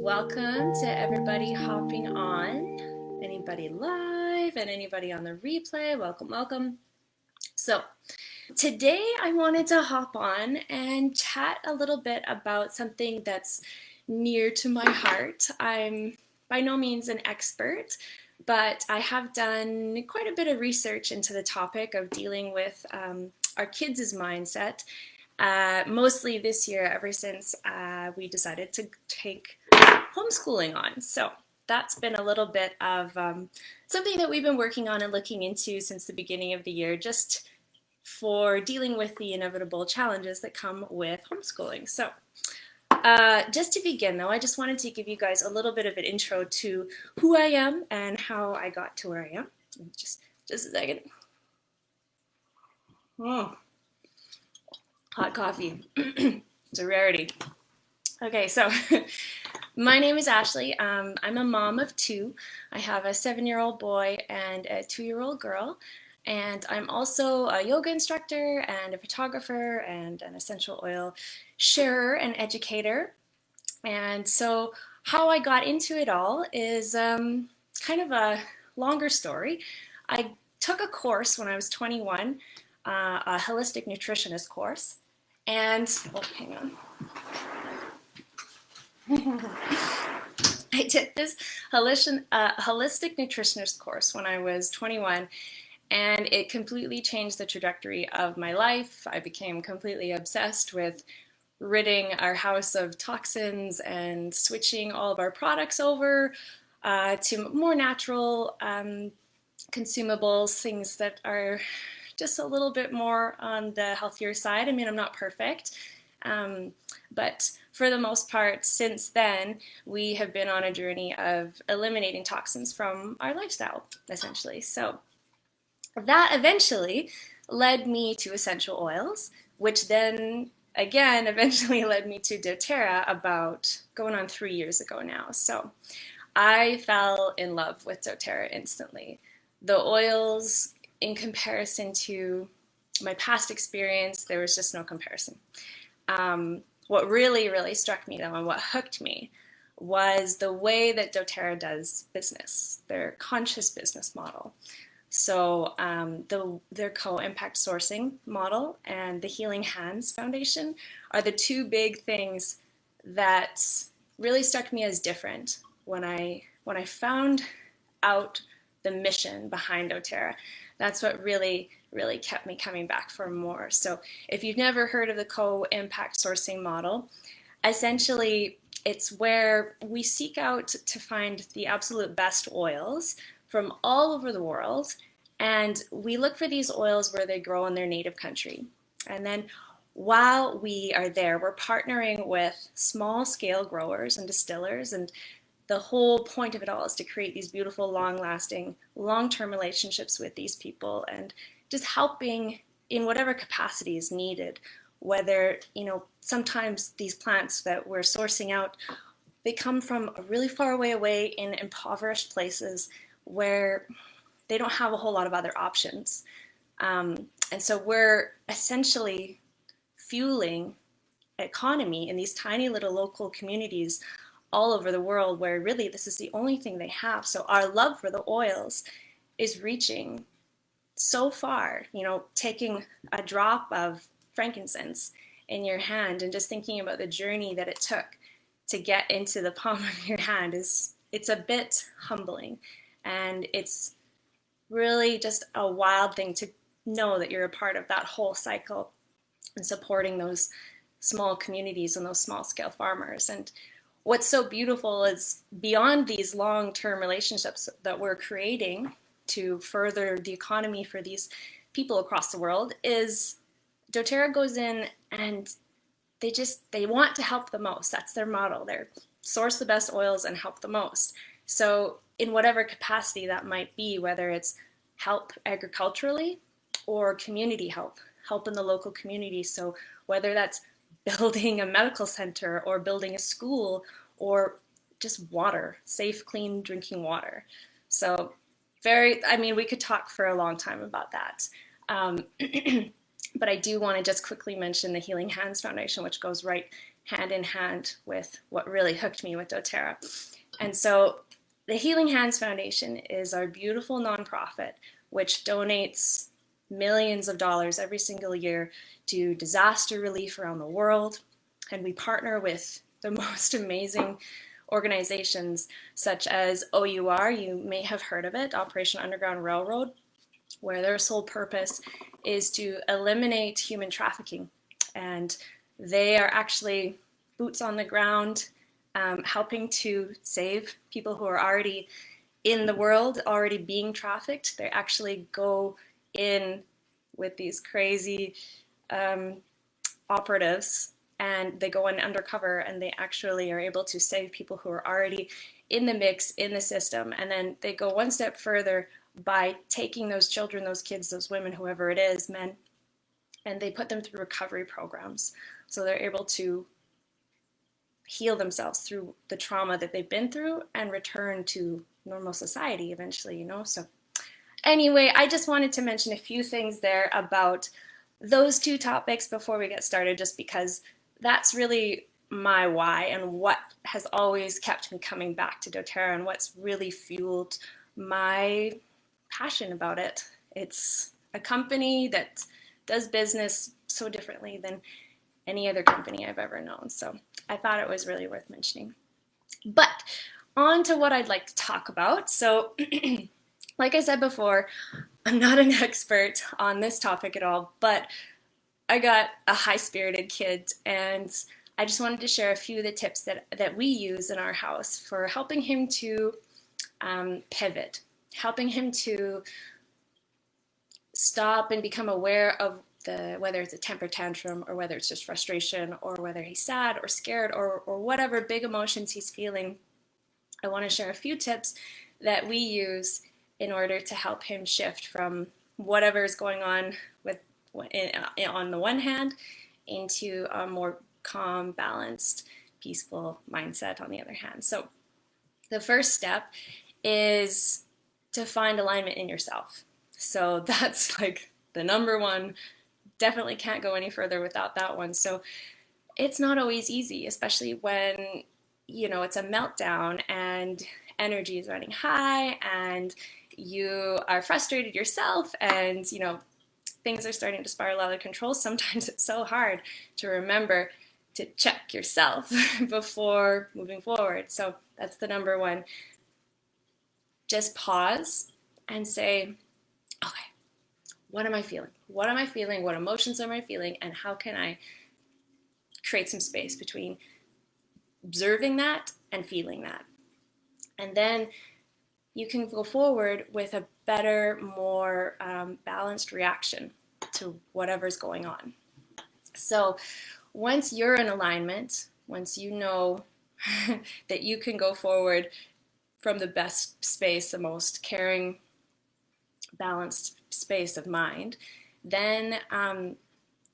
Welcome to everybody hopping on, anybody live and anybody on the replay, welcome. So today I wanted to hop on and chat a little bit about something that's near to my heart. I'm by no means an expert, but I have done quite a bit of research into the topic of dealing with our kids' mindset, mostly this year ever since we decided to take homeschooling on. So that's been a little bit of something that we've been working on and looking into since the beginning of the year, just for dealing with the inevitable challenges that come with homeschooling. So just to begin though, I just wanted to give you guys a little bit of an intro to who I am and how I got to where I am. Just a second. Hot coffee. It's a rarity. Okay, so my name is Ashley. I'm a mom of two. I have a 7-year-old boy and a 2-year-old girl. And I'm also a yoga instructor and a photographer and an essential oil sharer and educator. And so how I got into it all is kind of a longer story. I took a course when I was 21, a holistic nutritionist course. And, oh, hang on. I took this holistic nutritionist course when I was 21, and it completely changed the trajectory of my life. I became completely obsessed with ridding our house of toxins and switching all of our products over to more natural consumables, things that are just a little bit more on the healthier side. I mean, I'm not perfect, but for the most part, since then, we have been on a journey of eliminating toxins from our lifestyle, essentially. So that eventually led me to essential oils, which then again eventually led me to doTERRA about going on 3 years ago now. So I fell in love with doTERRA instantly. The oils, in comparison to my past experience, there was just no comparison. What really struck me though, and what hooked me, was the way that doTERRA does business, their conscious business model. So their co-impact sourcing model and the Healing Hands Foundation are the two big things that really struck me as different when I found out the mission behind doTERRA. That's what really kept me coming back for more. So if you've never heard of the co-impact sourcing model, essentially it's where we seek out to find the absolute best oils from all over the world, and we look for these oils where they grow in their native country. And then while we are there, we're partnering with small-scale growers and distillers, and the whole point of it all is to create these beautiful, long-lasting, long-term relationships with these people and just helping in whatever capacity is needed. Whether, sometimes these plants that we're sourcing out, they come from a really far away in impoverished places where they don't have a whole lot of other options. And so we're essentially fueling economy in these tiny little local communities all over the world where really this is the only thing they have. So our love for the oils is reaching so far, taking a drop of frankincense in your hand and just thinking about the journey that it took to get into the palm of your hand it's a bit humbling. And it's really just a wild thing to know that you're a part of that whole cycle and supporting those small communities and those small scale farmers. And what's so beautiful is beyond these long-term relationships that we're creating to further the economy for these people across the world is doTERRA goes in and they want to help the most. That's their model. They're source the best oils and help the most. So in whatever capacity that might be, whether it's help agriculturally or community help in the local community. So whether that's building a medical center or building a school or just water, safe, clean drinking water. So we could talk for a long time about that. But I do want to just quickly mention the Healing Hands Foundation, which goes right hand in hand with what really hooked me with doTERRA. And so the Healing Hands Foundation is our beautiful nonprofit which donates millions of dollars every single year to disaster relief around the world. And we partner with the most amazing organizations such as OUR, you may have heard of it, Operation Underground Railroad, where their sole purpose is to eliminate human trafficking. And they are actually boots on the ground, helping to save people who are already in the world, already being trafficked. They actually go in with these crazy operatives, and they go in undercover, and they actually are able to save people who are already in the mix, in the system. And then they go one step further by taking those children, those kids, those women, whoever it is, men, and they put them through recovery programs. So they're able to heal themselves through the trauma that they've been through and return to normal society eventually, you know. So anyway, I just wanted to mention a few things there about those two topics before we get started, just because that's really my why and what has always kept me coming back to doTERRA and what's really fueled my passion about it. It's a company that does business so differently than any other company I've ever known. So I thought it was really worth mentioning. But on to what I'd like to talk about. So like I said before, I'm not an expert on this topic at all, but I got a high-spirited kid, and I just wanted to share a few of the tips that we use in our house for helping him to pivot, helping him to stop and become aware of whether it's a temper tantrum or whether it's just frustration or whether he's sad or scared or whatever big emotions he's feeling. I want to share a few tips that we use in order to help him shift from whatever is going on on the one hand into a more calm, balanced, peaceful mindset on the other hand. So the first step is to find alignment in yourself. So that's like the number one. Definitely can't go any further without that one. So it's not always easy, especially when, you know, it's a meltdown and energy is running high and you are frustrated yourself and, you know, things are starting to spiral out of control. Sometimes it's so hard to remember to check yourself before moving forward. So that's the number one. Just pause and say, okay, what am I feeling? What am I feeling? What emotions am I feeling? And how can I create some space between observing that and feeling that? And then you can go forward with a better, more balanced reaction to whatever's going on. So once you're in alignment, once you know that you can go forward from the best space, the most caring, balanced space of mind, then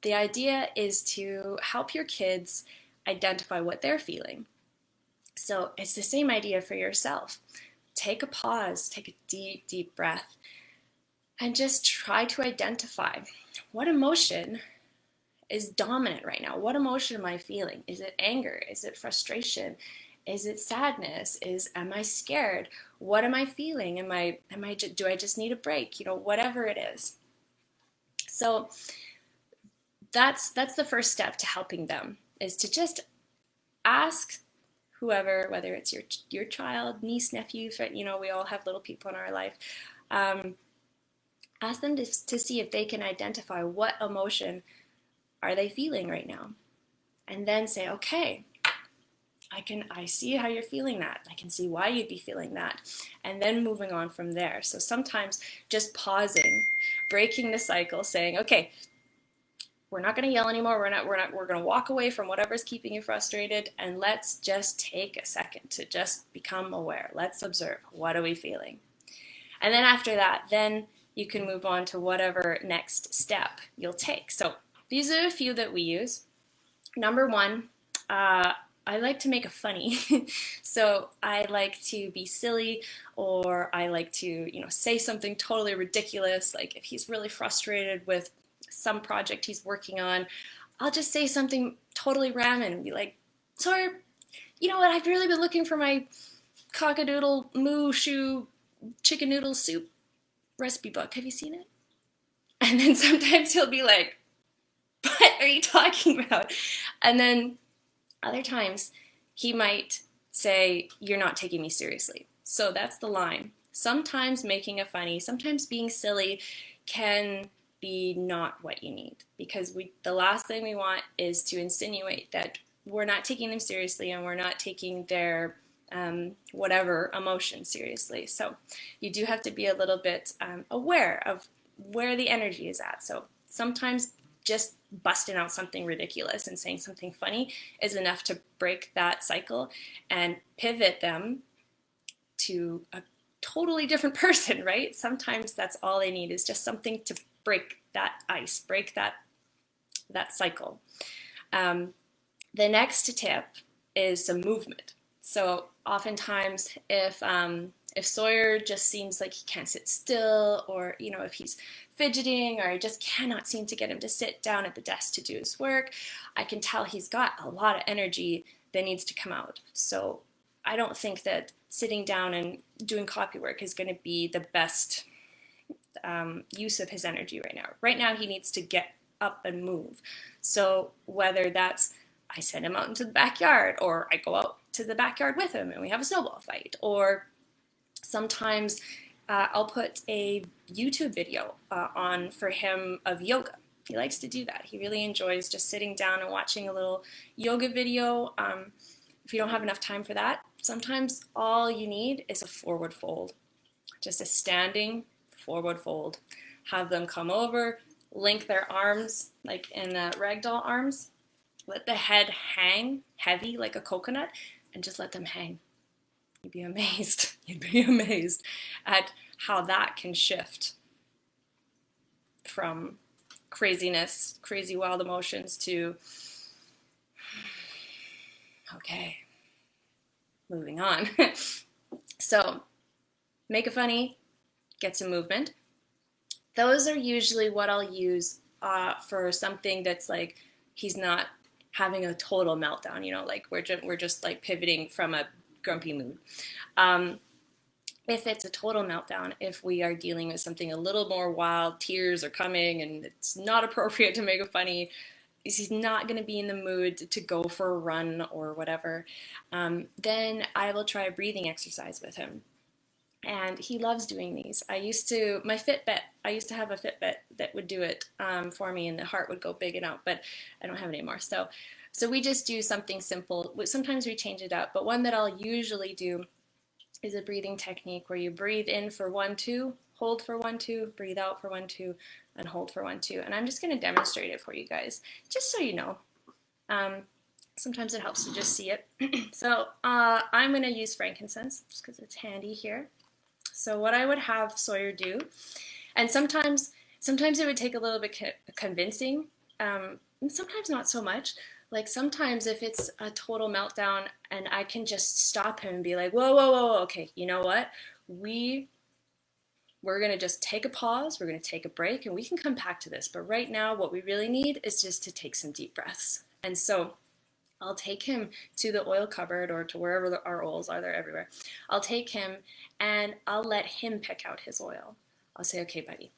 the idea is to help your kids identify what they're feeling. So it's the same idea for yourself. Take a pause, take a deep, deep breath, and just try to identify what emotion is dominant right now. What emotion am I feeling? Is it anger? Is it frustration? Is it sadness? Am I scared? What am I feeling? Do I just need a break? You know, whatever it is. So that's the first step to helping them, is to just ask whoever, whether it's your child, niece, nephew, you know, we all have little people in our life. Ask them to see if they can identify what emotion are they feeling right now, and then say, okay, I see how you're feeling that. I can see why you'd be feeling that, and then moving on from there. So sometimes just pausing, breaking the cycle, saying, okay, we're not going to yell anymore. We're going to walk away from whatever's keeping you frustrated, and let's just take a second to just become aware. Let's observe. What are we feeling? And then after that, then you can move on to whatever next step you'll take. So these are a few that we use. Number one, I like to make a funny. So I like to be silly, or I like to, you know, say something totally ridiculous. Like if he's really frustrated with some project he's working on, I'll just say something totally random and be like, Sawyer, you know what? I've really been looking for my cockadoodle moo shoe chicken noodle soup recipe book. Have you seen it? And then sometimes he'll be like, what are you talking about? And then other times he might say, you're not taking me seriously. So that's the line. Sometimes making a funny, sometimes being silly can be not what you need, because the last thing we want is to insinuate that we're not taking them seriously and we're not taking their whatever emotion seriously. So you do have to be a little bit aware of where the energy is at. So sometimes just busting out something ridiculous and saying something funny is enough to break that cycle and pivot them to a totally different person, right? Sometimes that's all they need, is just something to break that ice, break that cycle. The next tip is some movement. So oftentimes if Sawyer just seems like he can't sit still, or if he's fidgeting, or I just cannot seem to get him to sit down at the desk to do his work, I can tell he's got a lot of energy that needs to come out. So I don't think that sitting down and doing copy work is going to be the best use of his energy right now. Right now he needs to get up and move. So whether that's I send him out into the backyard, or I go out to the backyard with him and we have a snowball fight, or sometimes I'll put a YouTube video on for him of yoga. He likes to do that. He really enjoys just sitting down and watching a little yoga video. If you don't have enough time for that, sometimes all you need is a forward fold, just a standing forward fold. Have them come over, link their arms like in ragdoll arms, let the head hang heavy like a coconut, and just let them hang. You'd be amazed. You'd be amazed at how that can shift from craziness, crazy wild emotions, to, okay, moving on. So make it funny, get some movement. Those are usually what I'll use for something that's like he's not having a total meltdown, like we're just like pivoting from a grumpy mood. If it's a total meltdown, if we are dealing with something a little more wild, tears are coming and it's not appropriate to make a funny, he's not going to be in the mood to go for a run or whatever, then I will try a breathing exercise with him. And he loves doing these. I used to have a Fitbit that would do it for me, and the heart would go big and out, but I don't have it anymore. So we just do something simple. Sometimes we change it up, but one that I'll usually do is a breathing technique where you breathe in for 1, 2, hold for 1, 2, breathe out for 1, 2, and hold for 1, 2. And I'm just going to demonstrate it for you guys, just so you know. Sometimes it helps to just see it. So I'm going to use frankincense just because it's handy here. So what I would have Sawyer do, and sometimes it would take a little bit convincing, and sometimes not so much. Like sometimes if it's a total meltdown and I can just stop him and be like, whoa, whoa, whoa, okay, you know what? We're going to just take a pause, we're going to take a break, and we can come back to this. But right now what we really need is just to take some deep breaths. And so I'll take him to the oil cupboard or to wherever our oils are, they're everywhere. I'll take him and I'll let him pick out his oil. I'll say, okay, buddy,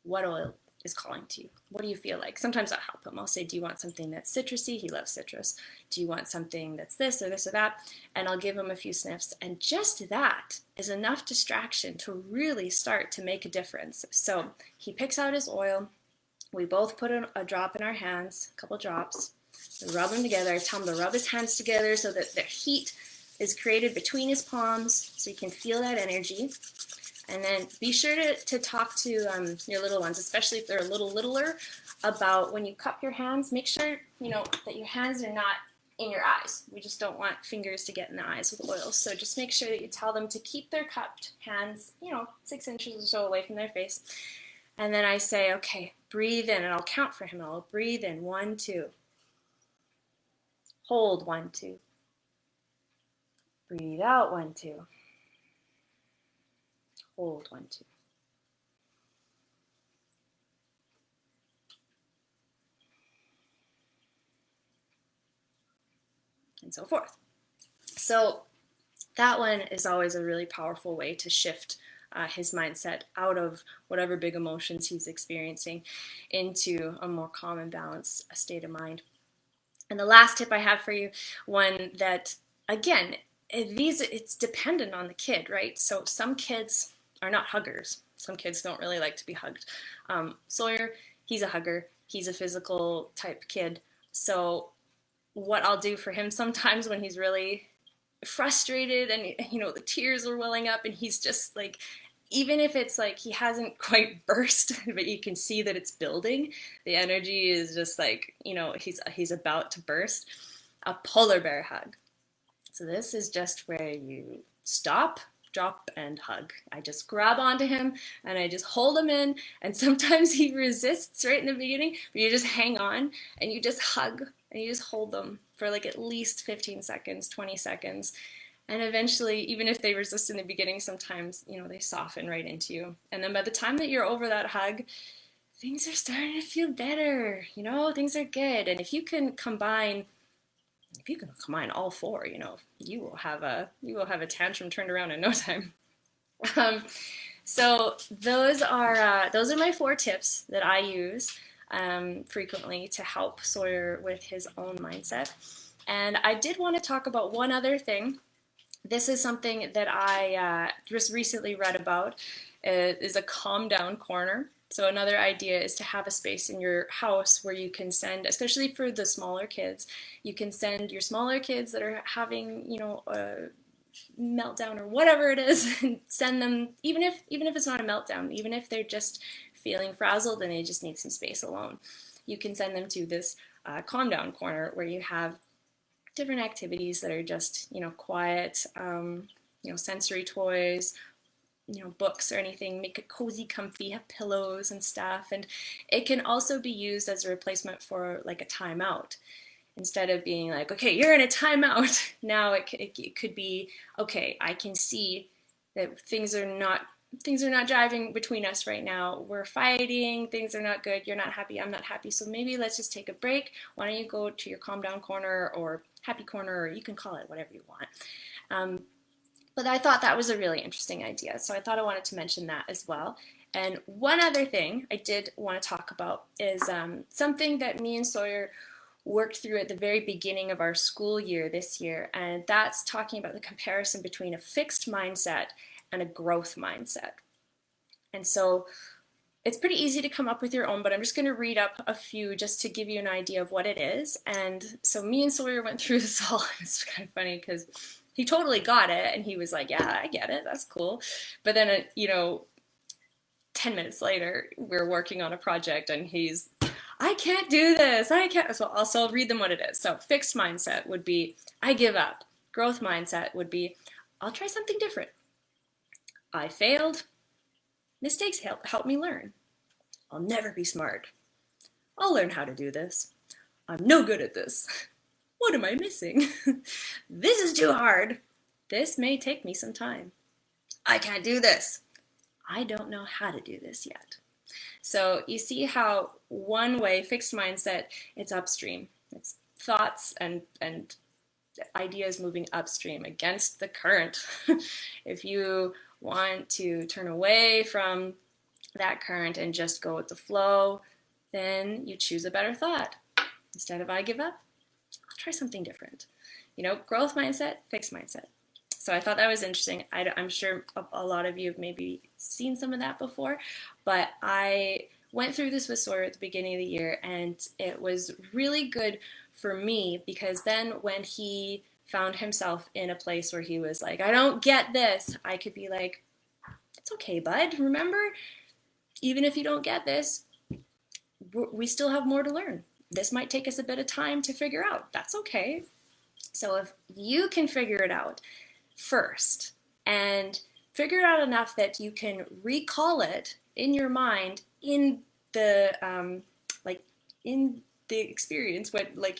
what oil is calling to you? What do you feel like? Sometimes I'll help him. I'll say, do you want something that's citrusy? He loves citrus. Do you want something that's this or this or that? And I'll give him a few sniffs. And just that is enough distraction to really start to make a difference. So he picks out his oil. We both put a drop in our hands, a couple drops. Rub them together. I tell him to rub his hands together so that the heat is created between his palms, so you can feel that energy. And then be sure to talk to your little ones, especially if they're a little littler, about when you cup your hands, make sure that your hands are not in your eyes. We just don't want fingers to get in the eyes with oil. So just make sure that you tell them to keep their cupped hands, 6 inches or so away from their face. And then I say, okay, breathe in, and I'll count for him. I'll breathe in, 1, 2. Hold, 1, 2. Breathe out, 1, 2. Hold, 1, 2. and so forth. So that one is always a really powerful way to shift his mindset out of whatever big emotions he's experiencing into a more calm and balanced state of mind. And the last tip I have for you, one that, again, it's dependent on the kid, right? So some kids are not huggers. Some kids don't really like to be hugged. Sawyer, he's a hugger. He's a physical type kid. So what I'll do for him sometimes when he's really frustrated and the tears are welling up and he's just like, even if it's like he hasn't quite burst, but you can see that it's building, the energy is just like, he's about to burst. A polar bear hug. So this is just where you stop, drop, and hug. I just grab onto him and I just hold him in, and sometimes he resists right in the beginning, but you just hang on and you just hug and you just hold them for like at least 15 seconds, 20 seconds. And eventually, even if they resist in the beginning, sometimes, they soften right into you. And then by the time that you're over that hug, things are starting to feel better, things are good. And if you can combine all four, you will have a tantrum turned around in no time. So those are my 4 tips that I use frequently to help Sawyer with his own mindset. And I did want to talk about one other thing. This is something that I just recently read about. Is a calm down corner. So another idea is to have a space in your house where you can send, especially for the smaller kids, you can send your smaller kids that are having, a meltdown or whatever it is, and send them, even if it's not a meltdown, even if they're just feeling frazzled and they just need some space alone, you can send them to this calm down corner where you have different activities that are just, quiet, sensory toys, books or anything. Make it cozy, comfy, have pillows and stuff. And it can also be used as a replacement for like a timeout. Instead of being like, okay, you're in a timeout, now it could be, okay, I can see that things are not jiving between us right now. We're fighting, things are not good, you're not happy, I'm not happy, so maybe let's just take a break. Why don't you go to your calm down corner or happy corner, or you can call it whatever you want. But I thought that was a really interesting idea, so I thought I wanted to mention that as well. And one other thing I did want to talk about is something that me and Sawyer worked through at the very beginning of our school year this year, and that's talking about the comparison between a fixed mindset and a growth mindset. And so it's pretty easy to come up with your own, but I'm just going to read up a few just to give you an idea of what it is. And so me and Sawyer went through this all. It's kind of funny because he totally got it, and he was like, yeah, I get it, that's cool. But then, 10 minutes later, we're working on a project, and he's, I can't do this, I can't. So I'll read them what it is. So fixed mindset would be, I give up. Growth mindset would be, I'll try something different. I failed. Mistakes help me learn. I'll never be smart. I'll learn how to do this. I'm no good at this. What am I missing? This is too hard. This may take me some time. I can't do this. I don't know how to do this yet. So you see how one way, fixed mindset, it's upstream. It's thoughts and ideas moving upstream against the current. If you want to turn away from that current and just go with the flow, then you choose a better thought. Instead of I give up, I'll try something different. Growth mindset, fixed mindset. So I thought that was interesting. I'm sure a lot of you have maybe seen some of that before, but I went through this with Sawyer at the beginning of the year, and it was really good for me because then when he found himself in a place where he was like, I don't get this, I could be like, it's okay, bud. Remember, even if you don't get this, we still have more to learn. This might take us a bit of time to figure out. That's okay. So if you can figure it out first and figure it out enough that you can recall it in your mind in the in the experience,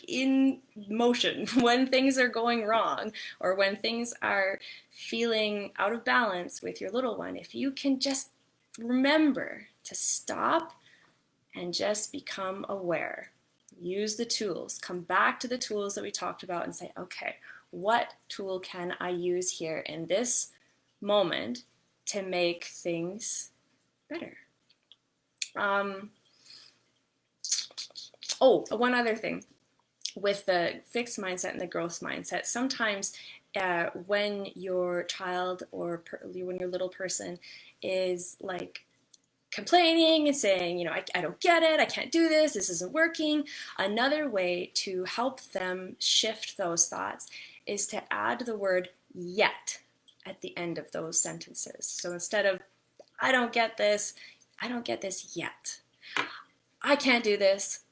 in motion, when things are going wrong or when things are feeling out of balance with your little one, if you can just remember to stop and just become aware. use the tools, come back to the tools that we talked about and say, okay, what tool can I use here in this moment to make things better? Oh, one other thing with the fixed mindset and the growth mindset, sometimes when your child or when your little person is like complaining and saying, you know, I don't get it, I can't do this, this isn't working, another way to help them shift those thoughts is to add the word yet at the end of those sentences. So instead of, I don't get this yet. I can't do this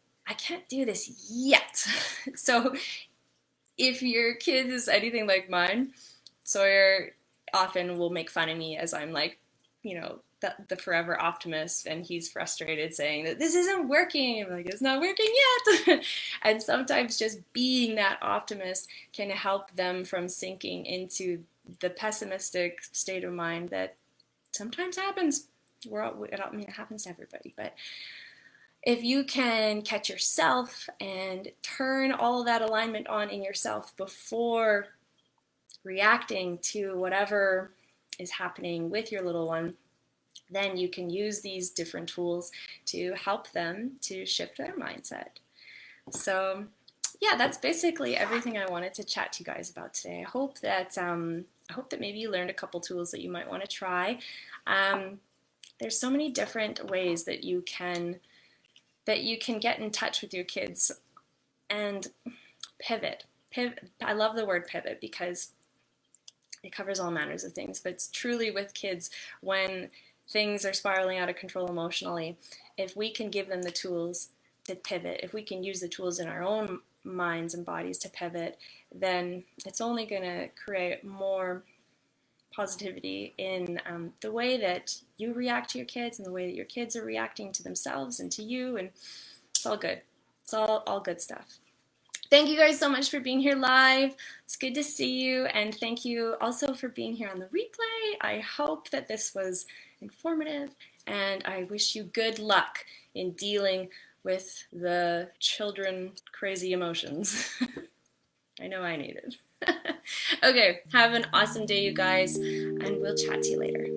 yet. So if your kid is anything like mine, Sawyer often will make fun of me as I'm like, you know, the forever optimist, and he's frustrated saying that this isn't working. I'm like, it's not working yet. And sometimes just being that optimist can help them from sinking into the pessimistic state of mind that sometimes happens. I don't mean it happens to everybody, but if you can catch yourself and turn all of that alignment on in yourself before reacting to whatever is happening with your little one, then you can use these different tools to help them to shift their mindset. So yeah, that's basically everything I wanted to chat to you guys about today. I hope that maybe you learned a couple tools that you might want to try. There's so many different ways that you can get in touch with your kids and pivot. I love the word pivot because it covers all manners of things, but it's truly with kids when things are spiraling out of control emotionally. If we can give them the tools to pivot, if we can use the tools in our own minds and bodies to pivot, then it's only going to create more positivity in the way that you react to your kids and the way that your kids are reacting to themselves and to you, and it's all good. It's all good stuff. Thank you guys so much for being here live. It's good to see you, and thank you also for being here on the replay. I hope that this was informative, and I wish you good luck in dealing with the children crazy emotions. I know I need it. Okay, have an awesome day, you guys, and we'll chat to you later.